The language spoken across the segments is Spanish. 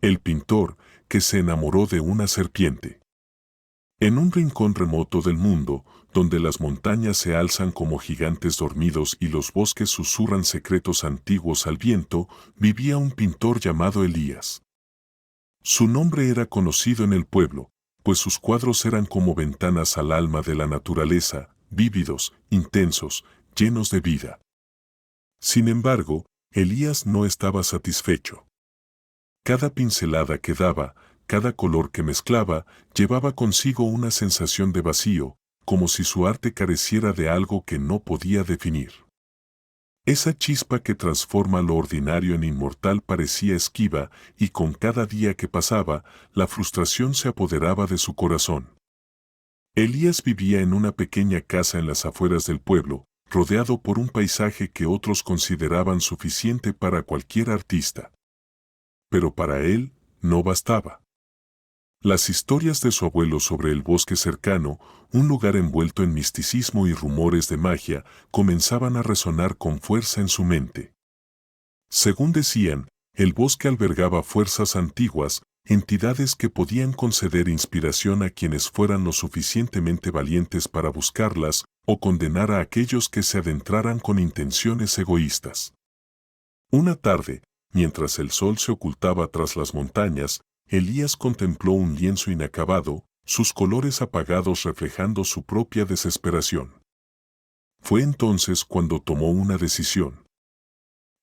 El pintor que se enamoró de una serpiente. En un rincón remoto del mundo, donde las montañas se alzan como gigantes dormidos y los bosques susurran secretos antiguos al viento, vivía un pintor llamado Elías. Su nombre era conocido en el pueblo, pues sus cuadros eran como ventanas al alma de la naturaleza, vívidos, intensos, llenos de vida. Sin embargo, Elías no estaba satisfecho. Cada pincelada que daba, cada color que mezclaba, llevaba consigo una sensación de vacío, como si su arte careciera de algo que no podía definir. Esa chispa que transforma lo ordinario en inmortal parecía esquiva, y con cada día que pasaba, la frustración se apoderaba de su corazón. Elías vivía en una pequeña casa en las afueras del pueblo, rodeado por un paisaje que otros consideraban suficiente para cualquier artista. Pero para él, no bastaba. Las historias de su abuelo sobre el bosque cercano, un lugar envuelto en misticismo y rumores de magia, comenzaban a resonar con fuerza en su mente. Según decían, el bosque albergaba fuerzas antiguas, entidades que podían conceder inspiración a quienes fueran lo suficientemente valientes para buscarlas, o condenar a aquellos que se adentraran con intenciones egoístas. Una tarde, mientras el sol se ocultaba tras las montañas, Elías contempló un lienzo inacabado, sus colores apagados reflejando su propia desesperación. Fue entonces cuando tomó una decisión.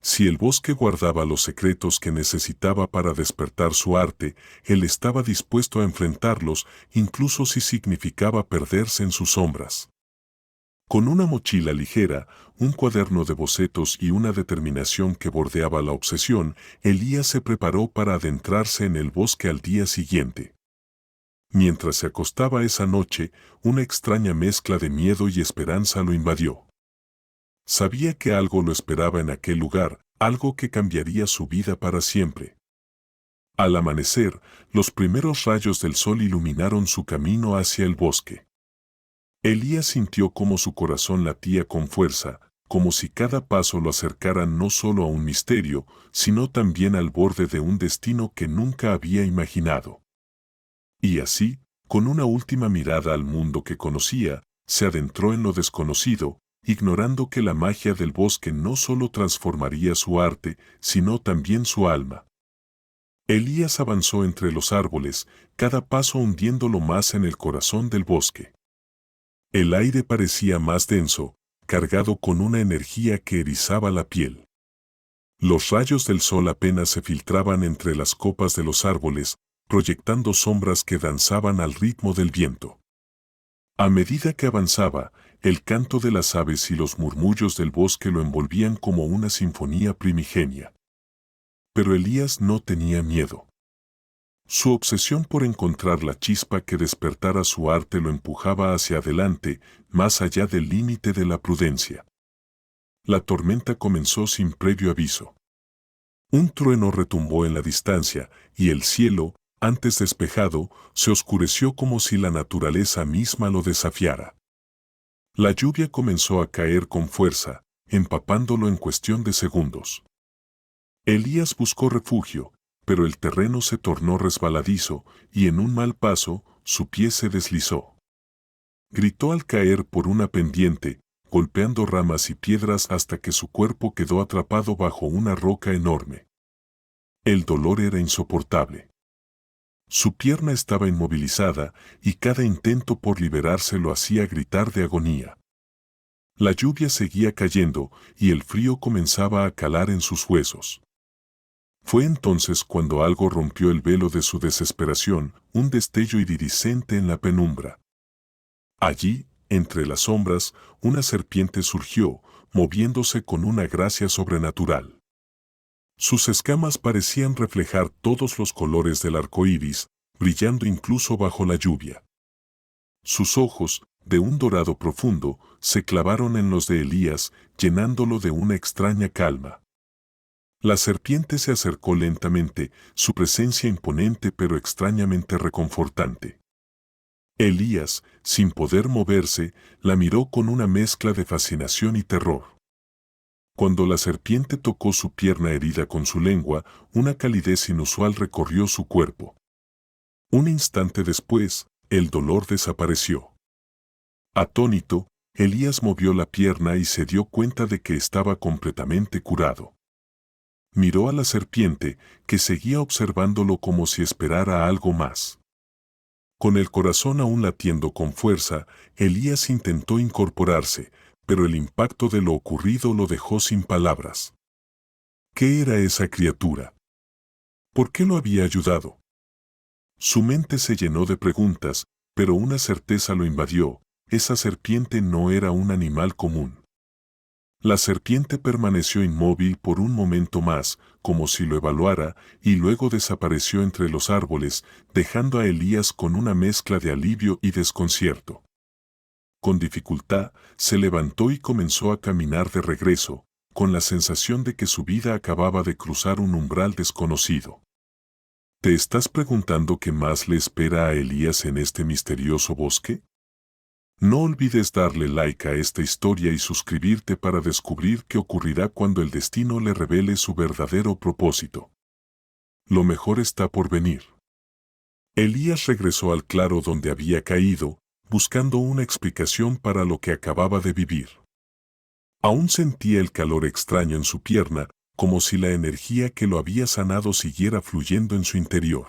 Si el bosque guardaba los secretos que necesitaba para despertar su arte, él estaba dispuesto a enfrentarlos, incluso si significaba perderse en sus sombras. Con una mochila ligera, un cuaderno de bocetos y una determinación que bordeaba la obsesión, Elías se preparó para adentrarse en el bosque al día siguiente. Mientras se acostaba esa noche, una extraña mezcla de miedo y esperanza lo invadió. Sabía que algo lo esperaba en aquel lugar, algo que cambiaría su vida para siempre. Al amanecer, los primeros rayos del sol iluminaron su camino hacia el bosque. Elías sintió cómo su corazón latía con fuerza, como si cada paso lo acercara no solo a un misterio, sino también al borde de un destino que nunca había imaginado. Y así, con una última mirada al mundo que conocía, se adentró en lo desconocido, ignorando que la magia del bosque no solo transformaría su arte, sino también su alma. Elías avanzó entre los árboles, cada paso hundiéndolo más en el corazón del bosque. El aire parecía más denso, cargado con una energía que erizaba la piel. Los rayos del sol apenas se filtraban entre las copas de los árboles, proyectando sombras que danzaban al ritmo del viento. A medida que avanzaba, el canto de las aves y los murmullos del bosque lo envolvían como una sinfonía primigenia. Pero Elías no tenía miedo. Su obsesión por encontrar la chispa que despertara su arte lo empujaba hacia adelante, más allá del límite de la prudencia. La tormenta comenzó sin previo aviso. Un trueno retumbó en la distancia, y el cielo, antes despejado, se oscureció como si la naturaleza misma lo desafiara. La lluvia comenzó a caer con fuerza, empapándolo en cuestión de segundos. Elías buscó refugio, pero el terreno se tornó resbaladizo, y en un mal paso, su pie se deslizó. Gritó al caer por una pendiente, golpeando ramas y piedras hasta que su cuerpo quedó atrapado bajo una roca enorme. El dolor era insoportable. Su pierna estaba inmovilizada, y cada intento por liberarse lo hacía gritar de agonía. La lluvia seguía cayendo, y el frío comenzaba a calar en sus huesos. Fue entonces cuando algo rompió el velo de su desesperación, un destello iridiscente en la penumbra. Allí, entre las sombras, una serpiente surgió, moviéndose con una gracia sobrenatural. Sus escamas parecían reflejar todos los colores del arco iris, brillando incluso bajo la lluvia. Sus ojos, de un dorado profundo, se clavaron en los de Elías, llenándolo de una extraña calma. La serpiente se acercó lentamente, su presencia imponente pero extrañamente reconfortante. Elías, sin poder moverse, la miró con una mezcla de fascinación y terror. Cuando la serpiente tocó su pierna herida con su lengua, una calidez inusual recorrió su cuerpo. Un instante después, el dolor desapareció. Atónito, Elías movió la pierna y se dio cuenta de que estaba completamente curado. Miró a la serpiente, que seguía observándolo como si esperara algo más. Con el corazón aún latiendo con fuerza, Elías intentó incorporarse, pero el impacto de lo ocurrido lo dejó sin palabras. ¿Qué era esa criatura? ¿Por qué lo había ayudado? Su mente se llenó de preguntas, pero una certeza lo invadió: esa serpiente no era un animal común. La serpiente permaneció inmóvil por un momento más, como si lo evaluara, y luego desapareció entre los árboles, dejando a Elías con una mezcla de alivio y desconcierto. Con dificultad, se levantó y comenzó a caminar de regreso, con la sensación de que su vida acababa de cruzar un umbral desconocido. ¿Te estás preguntando qué más le espera a Elías en este misterioso bosque? No olvides darle like a esta historia y suscribirte para descubrir qué ocurrirá cuando el destino le revele su verdadero propósito. Lo mejor está por venir. Elías regresó al claro donde había caído, buscando una explicación para lo que acababa de vivir. Aún sentía el calor extraño en su pierna, como si la energía que lo había sanado siguiera fluyendo en su interior.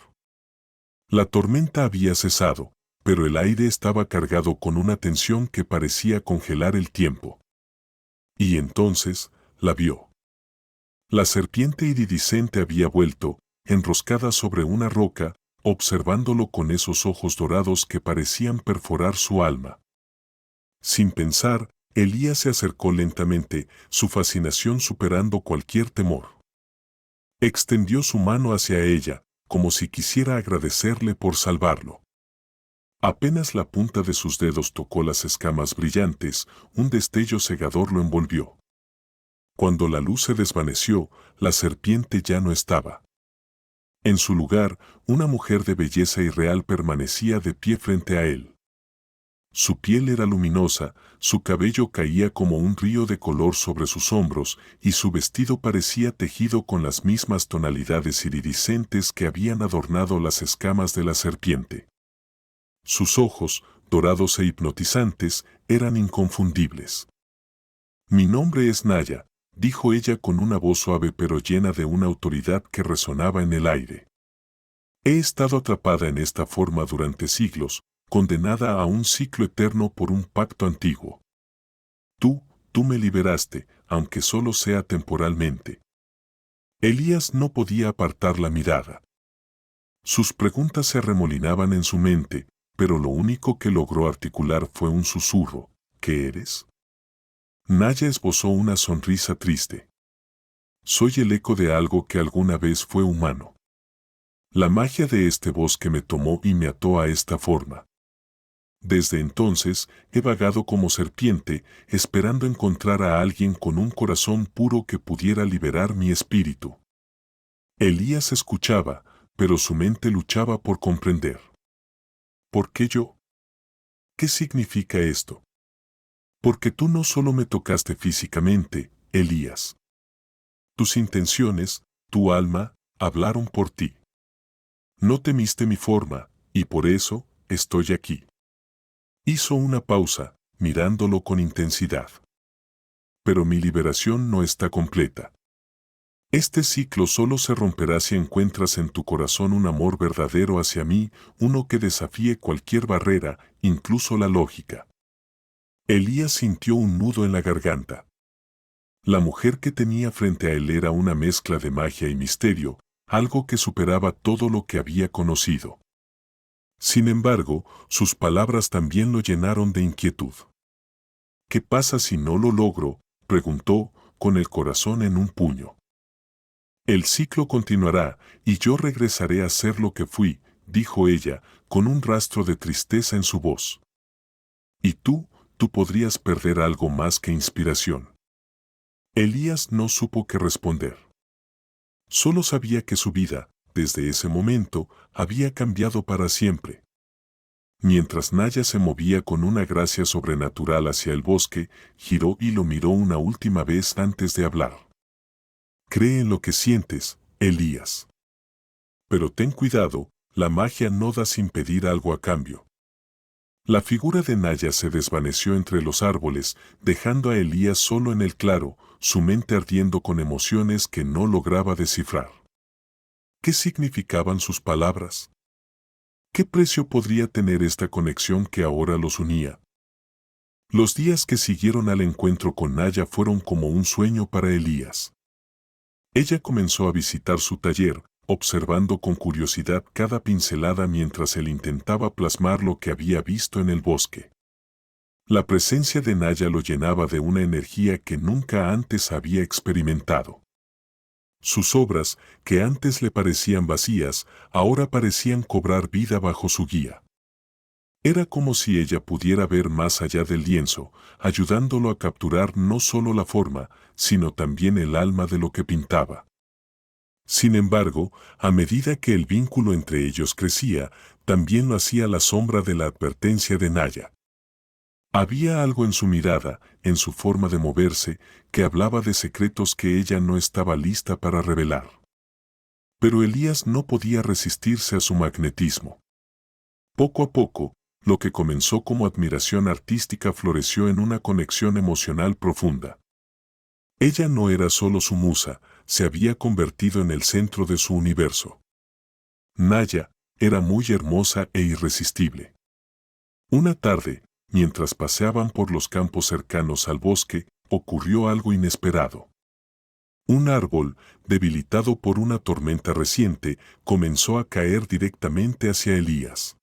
La tormenta había cesado, pero el aire estaba cargado con una tensión que parecía congelar el tiempo. Y entonces, la vio. La serpiente iridiscente había vuelto, enroscada sobre una roca, observándolo con esos ojos dorados que parecían perforar su alma. Sin pensar, Elías se acercó lentamente, su fascinación superando cualquier temor. Extendió su mano hacia ella, como si quisiera agradecerle por salvarlo. Apenas la punta de sus dedos tocó las escamas brillantes, un destello cegador lo envolvió. Cuando la luz se desvaneció, la serpiente ya no estaba. En su lugar, una mujer de belleza irreal permanecía de pie frente a él. Su piel era luminosa, su cabello caía como un río de color sobre sus hombros, y su vestido parecía tejido con las mismas tonalidades iridiscentes que habían adornado las escamas de la serpiente. Sus ojos, dorados e hipnotizantes, eran inconfundibles. «Mi nombre es Naya», dijo ella con una voz suave pero llena de una autoridad que resonaba en el aire. «He estado atrapada en esta forma durante siglos, condenada a un ciclo eterno por un pacto antiguo. Tú me liberaste, aunque solo sea temporalmente». Elías no podía apartar la mirada. Sus preguntas se arremolinaban en su mente, pero lo único que logró articular fue un susurro: ¿qué eres? Naya esbozó una sonrisa triste. «Soy el eco de algo que alguna vez fue humano. La magia de este bosque me tomó y me ató a esta forma. Desde entonces he vagado como serpiente, esperando encontrar a alguien con un corazón puro que pudiera liberar mi espíritu». Elías escuchaba, pero su mente luchaba por comprender. ¿Por qué yo? ¿Qué significa esto? Porque tú no solo me tocaste físicamente, Elías. Tus intenciones, tu alma, hablaron por ti. No temiste mi forma, y por eso, estoy aquí. Hizo una pausa, mirándolo con intensidad. Pero mi liberación no está completa. Este ciclo solo se romperá si encuentras en tu corazón un amor verdadero hacia mí, uno que desafíe cualquier barrera, incluso la lógica. Elías sintió un nudo en la garganta. La mujer que tenía frente a él era una mezcla de magia y misterio, algo que superaba todo lo que había conocido. Sin embargo, sus palabras también lo llenaron de inquietud. «¿Qué pasa si no lo logro?», preguntó, con el corazón en un puño. «El ciclo continuará, y yo regresaré a ser lo que fui», dijo ella, con un rastro de tristeza en su voz. «Y tú podrías perder algo más que inspiración». Elías no supo qué responder. Solo sabía que su vida, desde ese momento, había cambiado para siempre. Mientras Naya se movía con una gracia sobrenatural hacia el bosque, giró y lo miró una última vez antes de hablar. Cree en lo que sientes, Elías. Pero ten cuidado, la magia no da sin pedir algo a cambio. La figura de Naya se desvaneció entre los árboles, dejando a Elías solo en el claro, su mente ardiendo con emociones que no lograba descifrar. ¿Qué significaban sus palabras? ¿Qué precio podría tener esta conexión que ahora los unía? Los días que siguieron al encuentro con Naya fueron como un sueño para Elías. Ella comenzó a visitar su taller, observando con curiosidad cada pincelada mientras él intentaba plasmar lo que había visto en el bosque. La presencia de Naya lo llenaba de una energía que nunca antes había experimentado. Sus obras, que antes le parecían vacías, ahora parecían cobrar vida bajo su guía. Era como si ella pudiera ver más allá del lienzo, ayudándolo a capturar no solo la forma, sino también el alma de lo que pintaba. Sin embargo, a medida que el vínculo entre ellos crecía, también lo hacía la sombra de la advertencia de Naya. Había algo en su mirada, en su forma de moverse, que hablaba de secretos que ella no estaba lista para revelar. Pero Elías no podía resistirse a su magnetismo. Poco a poco, lo que comenzó como admiración artística floreció en una conexión emocional profunda. Ella no era solo su musa, se había convertido en el centro de su universo. Naya era muy hermosa e irresistible. Una tarde, mientras paseaban por los campos cercanos al bosque, ocurrió algo inesperado. Un árbol, debilitado por una tormenta reciente, comenzó a caer directamente hacia Elías.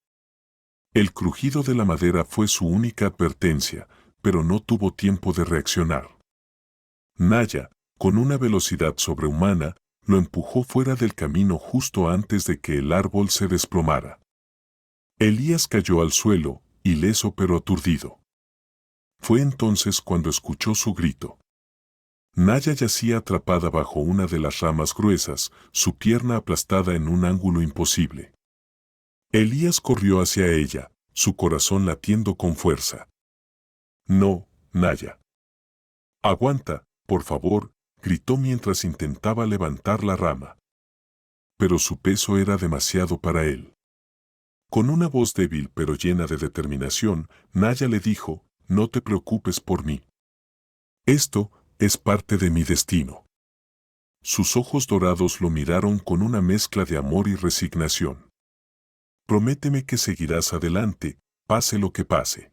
El crujido de la madera fue su única advertencia, pero no tuvo tiempo de reaccionar. Naya, con una velocidad sobrehumana, lo empujó fuera del camino justo antes de que el árbol se desplomara. Elías cayó al suelo, ileso pero aturdido. Fue entonces cuando escuchó su grito. Naya yacía atrapada bajo una de las ramas gruesas, su pierna aplastada en un ángulo imposible. Elías corrió hacia ella, su corazón latiendo con fuerza. No, Naya. Aguanta, por favor, gritó mientras intentaba levantar la rama. Pero su peso era demasiado para él. Con una voz débil pero llena de determinación, Naya le dijo, no te preocupes por mí. Esto es parte de mi destino. Sus ojos dorados lo miraron con una mezcla de amor y resignación. Prométeme que seguirás adelante, pase lo que pase.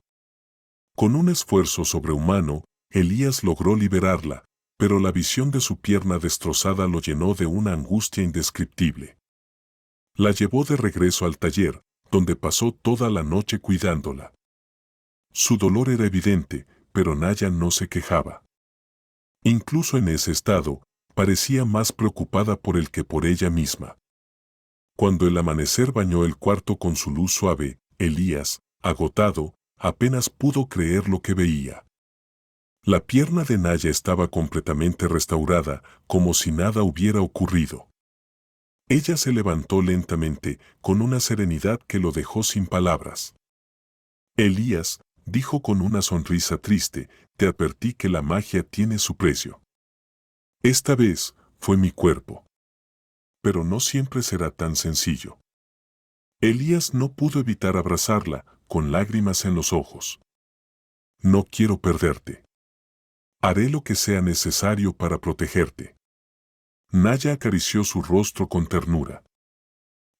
Con un esfuerzo sobrehumano, Elías logró liberarla, pero la visión de su pierna destrozada lo llenó de una angustia indescriptible. La llevó de regreso al taller, donde pasó toda la noche cuidándola. Su dolor era evidente, pero Naya no se quejaba. Incluso en ese estado, parecía más preocupada por él que por ella misma. Cuando el amanecer bañó el cuarto con su luz suave, Elías, agotado, apenas pudo creer lo que veía. La pierna de Naya estaba completamente restaurada, como si nada hubiera ocurrido. Ella se levantó lentamente, con una serenidad que lo dejó sin palabras. Elías, dijo con una sonrisa triste, te advertí que la magia tiene su precio. Esta vez, fue mi cuerpo. Pero no siempre será tan sencillo. Elías no pudo evitar abrazarla, con lágrimas en los ojos. No quiero perderte. Haré lo que sea necesario para protegerte. Naya acarició su rostro con ternura.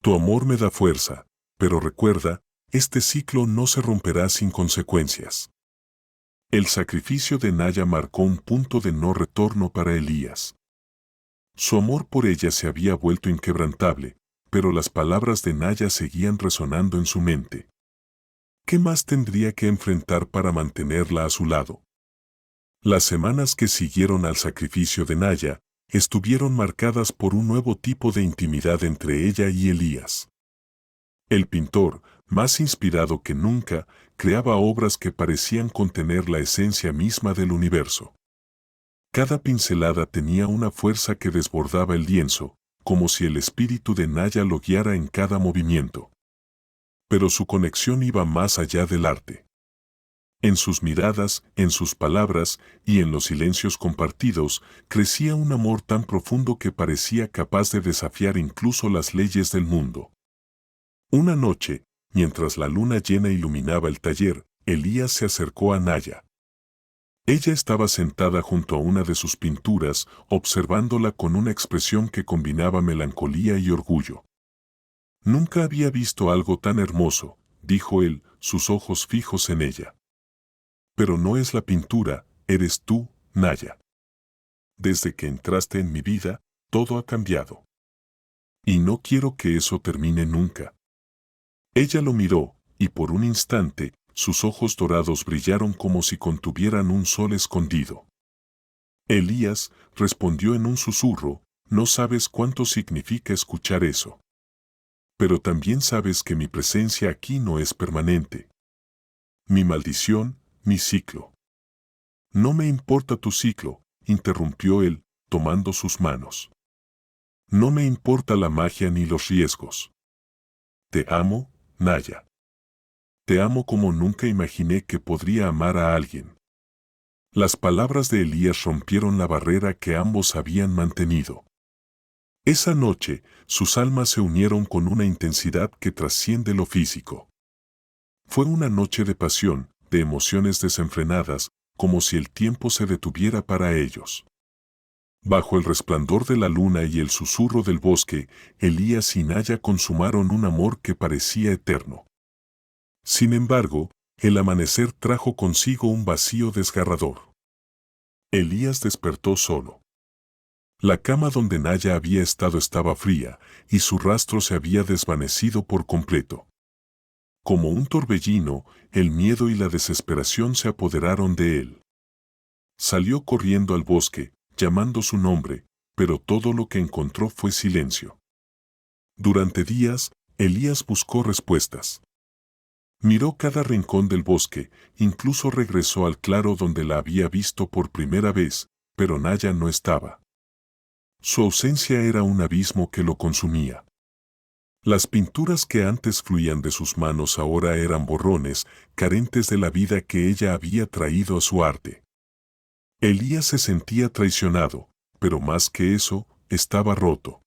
Tu amor me da fuerza, pero recuerda, este ciclo no se romperá sin consecuencias. El sacrificio de Naya marcó un punto de no retorno para Elías. Su amor por ella se había vuelto inquebrantable, pero las palabras de Naya seguían resonando en su mente. ¿Qué más tendría que enfrentar para mantenerla a su lado? Las semanas que siguieron al sacrificio de Naya estuvieron marcadas por un nuevo tipo de intimidad entre ella y Elías. El pintor, más inspirado que nunca, creaba obras que parecían contener la esencia misma del universo. Cada pincelada tenía una fuerza que desbordaba el lienzo, como si el espíritu de Naya lo guiara en cada movimiento. Pero su conexión iba más allá del arte. En sus miradas, en sus palabras y en los silencios compartidos, crecía un amor tan profundo que parecía capaz de desafiar incluso las leyes del mundo. Una noche, mientras la luna llena iluminaba el taller, Elías se acercó a Naya. Ella estaba sentada junto a una de sus pinturas, observándola con una expresión que combinaba melancolía y orgullo. Nunca había visto algo tan hermoso, dijo él, sus ojos fijos en ella. Pero no es la pintura, eres tú, Naya. Desde que entraste en mi vida, todo ha cambiado. Y no quiero que eso termine nunca. Ella lo miró, y por un instante, sus ojos dorados brillaron como si contuvieran un sol escondido. Elías respondió en un susurro, no sabes cuánto significa escuchar eso. Pero también sabes que mi presencia aquí no es permanente. Mi maldición, mi ciclo. No me importa tu ciclo, interrumpió él, tomando sus manos. No me importa la magia ni los riesgos. Te amo, Naya. Te amo como nunca imaginé que podría amar a alguien. Las palabras de Elías rompieron la barrera que ambos habían mantenido. Esa noche, sus almas se unieron con una intensidad que trasciende lo físico. Fue una noche de pasión, de emociones desenfrenadas, como si el tiempo se detuviera para ellos. Bajo el resplandor de la luna y el susurro del bosque, Elías y Naya consumaron un amor que parecía eterno. Sin embargo, el amanecer trajo consigo un vacío desgarrador. Elías despertó solo. La cama donde Naya había estado estaba fría, y su rastro se había desvanecido por completo. Como un torbellino, el miedo y la desesperación se apoderaron de él. Salió corriendo al bosque, llamando su nombre, pero todo lo que encontró fue silencio. Durante días, Elías buscó respuestas. Miró cada rincón del bosque, incluso regresó al claro donde la había visto por primera vez, pero Naya no estaba. Su ausencia era un abismo que lo consumía. Las pinturas que antes fluían de sus manos ahora eran borrones, carentes de la vida que ella había traído a su arte. Elías se sentía traicionado, pero más que eso, estaba roto.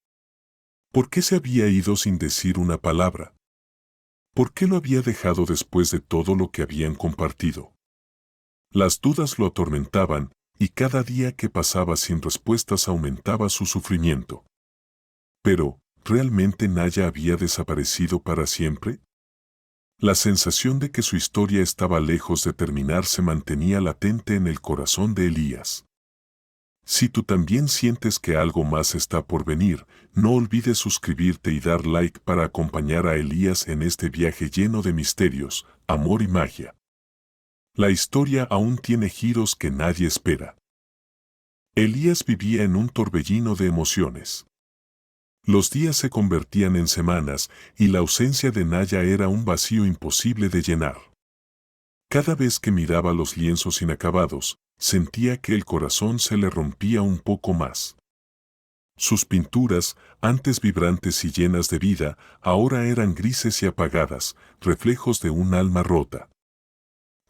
¿Por qué se había ido sin decir una palabra? ¿Por qué lo había dejado después de todo lo que habían compartido? Las dudas lo atormentaban, y cada día que pasaba sin respuestas aumentaba su sufrimiento. Pero, ¿realmente Naya había desaparecido para siempre? La sensación de que su historia estaba lejos de terminar se mantenía latente en el corazón de Elías. Si tú también sientes que algo más está por venir, no olvides suscribirte y dar like para acompañar a Elías en este viaje lleno de misterios, amor y magia. La historia aún tiene giros que nadie espera. Elías vivía en un torbellino de emociones. Los días se convertían en semanas y la ausencia de Naya era un vacío imposible de llenar. Cada vez que miraba los lienzos inacabados, sentía que el corazón se le rompía un poco más. Sus pinturas, antes vibrantes y llenas de vida, ahora eran grises y apagadas, reflejos de un alma rota.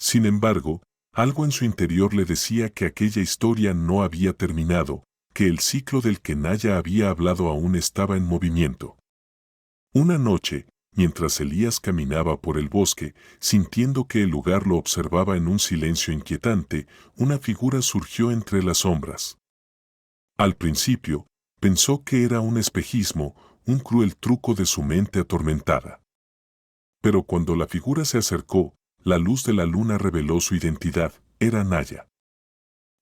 Sin embargo, algo en su interior le decía que aquella historia no había terminado, que el ciclo del que Naya había hablado aún estaba en movimiento. Una noche, mientras Elías caminaba por el bosque, sintiendo que el lugar lo observaba en un silencio inquietante, una figura surgió entre las sombras. Al principio, pensó que era un espejismo, un cruel truco de su mente atormentada. Pero cuando la figura se acercó, la luz de la luna reveló su identidad, era Naya.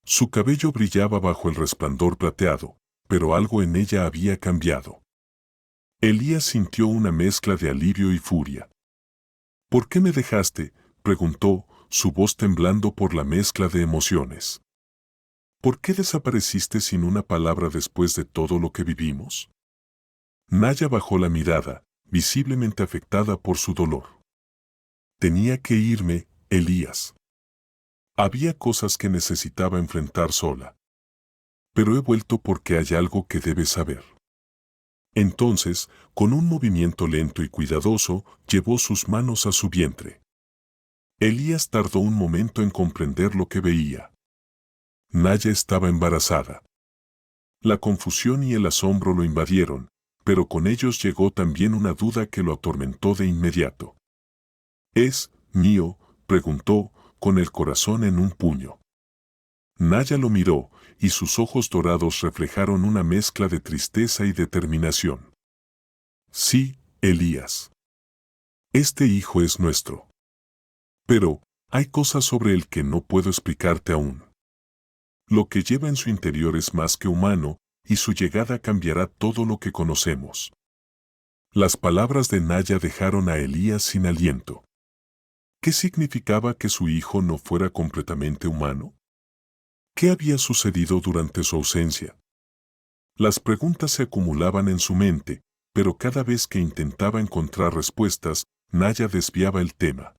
Su cabello brillaba bajo el resplandor plateado, pero algo en ella había cambiado. Elías sintió una mezcla de alivio y furia. ¿Por qué me dejaste?, preguntó, su voz temblando por la mezcla de emociones. ¿Por qué desapareciste sin una palabra después de todo lo que vivimos? Naya bajó la mirada, visiblemente afectada por su dolor. Tenía que irme, Elías. Había cosas que necesitaba enfrentar sola. Pero he vuelto porque hay algo que debes saber. Entonces, con un movimiento lento y cuidadoso, llevó sus manos a su vientre. Elías tardó un momento en comprender lo que veía. Naya estaba embarazada. La confusión y el asombro lo invadieron, pero con ellos llegó también una duda que lo atormentó de inmediato. ¿Es mío?, preguntó, con el corazón en un puño. Naya lo miró, y sus ojos dorados reflejaron una mezcla de tristeza y determinación. Sí, Elías. Este hijo es nuestro. Pero, hay cosas sobre él que no puedo explicarte aún. Lo que lleva en su interior es más que humano, y su llegada cambiará todo lo que conocemos. Las palabras de Naya dejaron a Elías sin aliento. ¿Qué significaba que su hijo no fuera completamente humano? ¿Qué había sucedido durante su ausencia? Las preguntas se acumulaban en su mente, pero cada vez que intentaba encontrar respuestas, Naya desviaba el tema.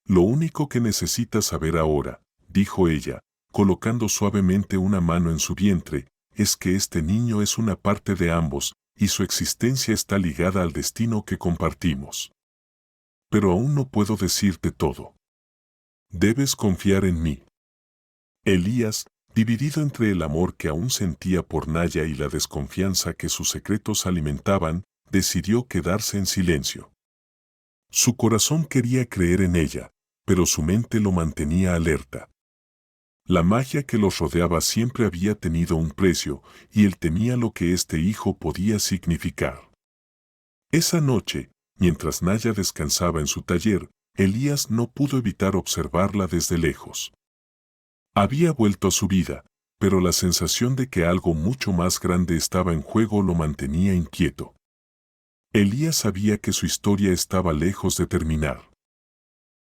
Lo único que necesitas saber ahora, dijo ella, colocando suavemente una mano en su vientre, es que este niño es una parte de ambos, y su existencia está ligada al destino que compartimos. Pero aún no puedo decirte todo. Debes confiar en mí. Elías, dividido entre el amor que aún sentía por Naya y la desconfianza que sus secretos alimentaban, decidió quedarse en silencio. Su corazón quería creer en ella, pero su mente lo mantenía alerta. La magia que los rodeaba siempre había tenido un precio, y él temía lo que este hijo podía significar. Esa noche, mientras Naya descansaba en su taller, Elías no pudo evitar observarla desde lejos. Había vuelto a su vida, pero la sensación de que algo mucho más grande estaba en juego lo mantenía inquieto. Elías sabía que su historia estaba lejos de terminar.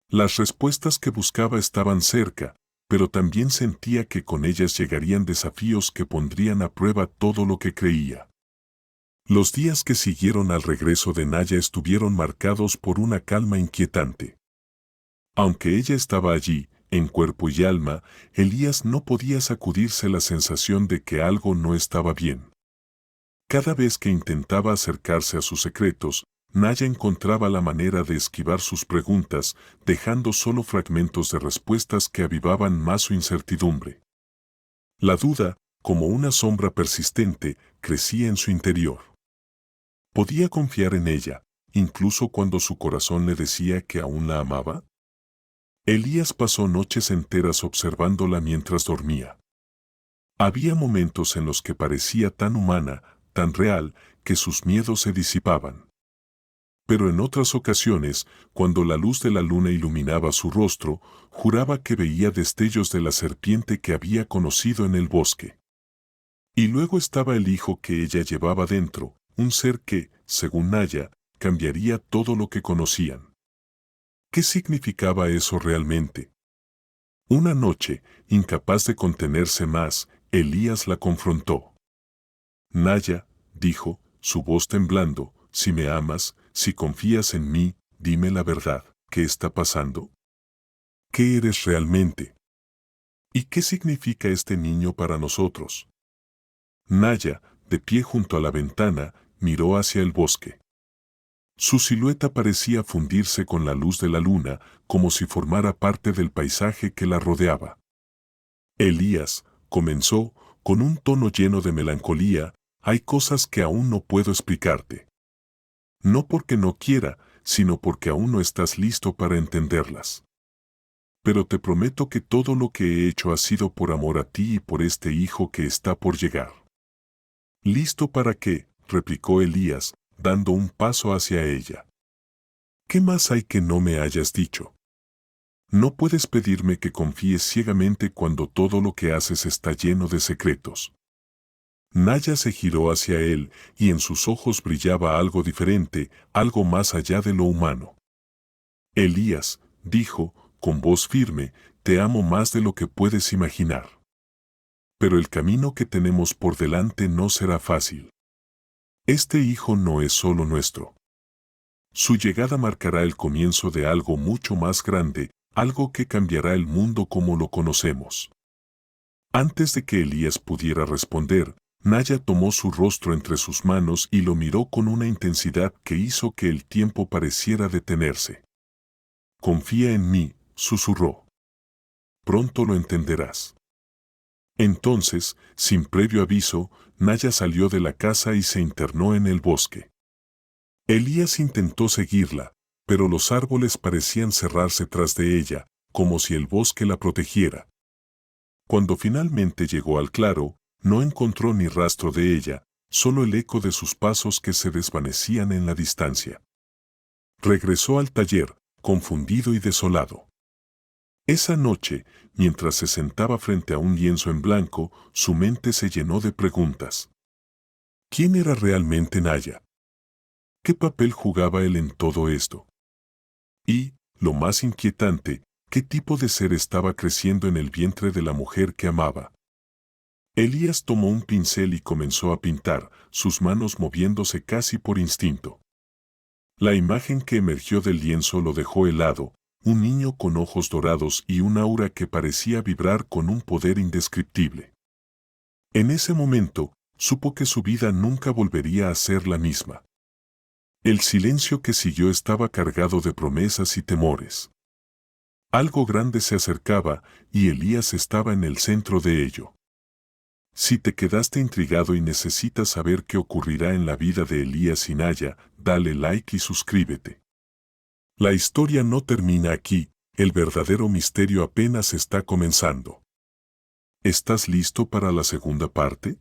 Las respuestas que buscaba estaban cerca, pero también sentía que con ellas llegarían desafíos que pondrían a prueba todo lo que creía. Los días que siguieron al regreso de Naya estuvieron marcados por una calma inquietante. Aunque ella estaba allí, en cuerpo y alma, Elías no podía sacudirse la sensación de que algo no estaba bien. Cada vez que intentaba acercarse a sus secretos, Naya encontraba la manera de esquivar sus preguntas, dejando solo fragmentos de respuestas que avivaban más su incertidumbre. La duda, como una sombra persistente, crecía en su interior. ¿Podía confiar en ella, incluso cuando su corazón le decía que aún la amaba? Elías pasó noches enteras observándola mientras dormía. Había momentos en los que parecía tan humana, tan real, que sus miedos se disipaban. Pero en otras ocasiones, cuando la luz de la luna iluminaba su rostro, juraba que veía destellos de la serpiente que había conocido en el bosque. Y luego estaba el hijo que ella llevaba dentro, un ser que, según Naya, cambiaría todo lo que conocían. ¿Qué significaba eso realmente? Una noche, incapaz de contenerse más, Elías la confrontó. Naya, dijo, su voz temblando, si me amas, si confías en mí, dime la verdad, ¿qué está pasando? ¿Qué eres realmente? ¿Y qué significa este niño para nosotros? Naya, de pie junto a la ventana, miró hacia el bosque. Su silueta parecía fundirse con la luz de la luna, como si formara parte del paisaje que la rodeaba. Elías, comenzó, con un tono lleno de melancolía, hay cosas que aún no puedo explicarte. No porque no quiera, sino porque aún no estás listo para entenderlas. Pero te prometo que todo lo que he hecho ha sido por amor a ti y por este hijo que está por llegar. ¿Listo para qué?, replicó Elías, dando un paso hacia ella. ¿Qué más hay que no me hayas dicho? No puedes pedirme que confíes ciegamente cuando todo lo que haces está lleno de secretos. Naya se giró hacia él, y en sus ojos brillaba algo diferente, algo más allá de lo humano. Elías, dijo, con voz firme, te amo más de lo que puedes imaginar. Pero el camino que tenemos por delante no será fácil. Este hijo no es solo nuestro. Su llegada marcará el comienzo de algo mucho más grande, algo que cambiará el mundo como lo conocemos. Antes de que Elías pudiera responder, Naya tomó su rostro entre sus manos y lo miró con una intensidad que hizo que el tiempo pareciera detenerse. «Confía en mí», susurró. «Pronto lo entenderás». Entonces, sin previo aviso, Naya salió de la casa y se internó en el bosque. Elías intentó seguirla, pero los árboles parecían cerrarse tras de ella, como si el bosque la protegiera. Cuando finalmente llegó al claro, no encontró ni rastro de ella, solo el eco de sus pasos que se desvanecían en la distancia. Regresó al taller, confundido y desolado. Esa noche, mientras se sentaba frente a un lienzo en blanco, su mente se llenó de preguntas. ¿Quién era realmente Naya? ¿Qué papel jugaba él en todo esto? Y, lo más inquietante, ¿qué tipo de ser estaba creciendo en el vientre de la mujer que amaba? Elías tomó un pincel y comenzó a pintar, sus manos moviéndose casi por instinto. La imagen que emergió del lienzo lo dejó helado, un niño con ojos dorados y un aura que parecía vibrar con un poder indescriptible. En ese momento, supo que su vida nunca volvería a ser la misma. El silencio que siguió estaba cargado de promesas y temores. Algo grande se acercaba y Elías estaba en el centro de ello. Si te quedaste intrigado y necesitas saber qué ocurrirá en la vida de Elías y Naya, dale like y suscríbete. La historia no termina aquí, el verdadero misterio apenas está comenzando. ¿Estás listo para la segunda parte?